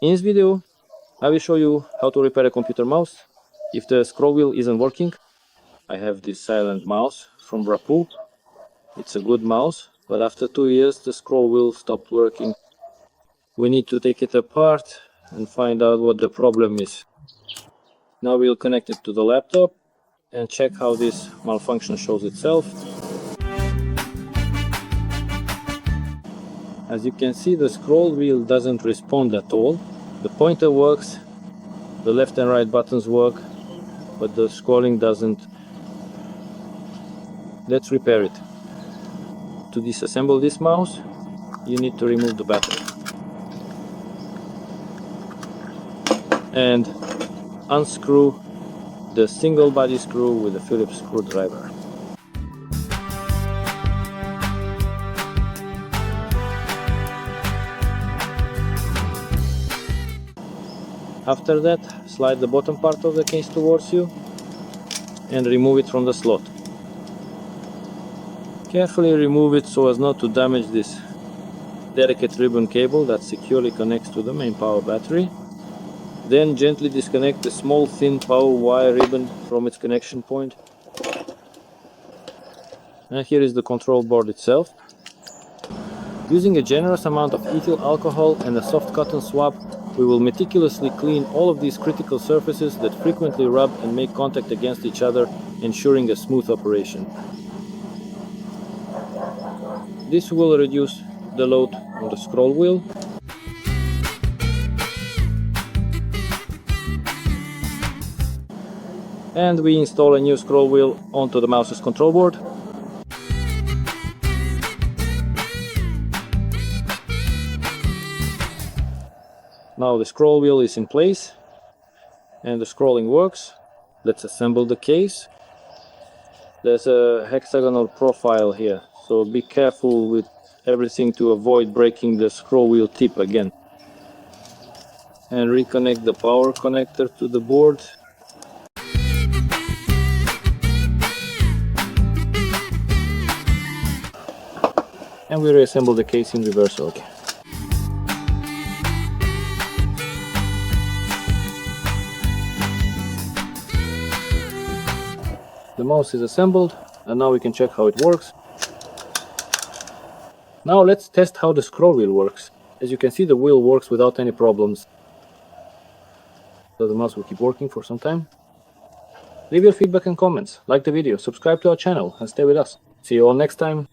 In this video, I will show you how to repair a computer mouse if the scroll wheel isn't working. I have this silent mouse from Rapu. It's a good mouse, but after 2 years the scroll wheel stopped working. We need to take it apart and find out what the problem is. Now we'll connect it to the laptop and check how this malfunction shows itself. As you can see, the scroll wheel doesn't respond at all. The pointer works, the left and right buttons work, but the scrolling doesn't. Let's repair it. To disassemble this mouse, you need to remove the battery and unscrew the single body screw with a Phillips screwdriver. After that, slide the bottom part of the case towards you and remove it from the slot. Carefully remove it so as not to damage this delicate ribbon cable that securely connects to the main power battery. Then gently disconnect the small thin power wire ribbon from its connection point. And here is the control board itself. Using a generous amount of ethyl alcohol and a soft cotton swab, we will meticulously clean all of these critical surfaces that frequently rub and make contact against each other, ensuring a smooth operation. This will reduce the load on the scroll wheel. And we install a new scroll wheel onto the mouse's control board. Now the scroll wheel is in place and the scrolling works. Let's assemble the case. There's a hexagonal profile here, so be careful with everything to avoid breaking the scroll wheel tip again. And reconnect the power connector to the board. And we reassemble the case in reverse order. The mouse is assembled, and now we can check how it works. Now let's test how the scroll wheel works. As you can see, the wheel works without any problems. So the mouse will keep working for some time. Leave your feedback and comments, like the video, subscribe to our channel, and stay with us. See you all next time.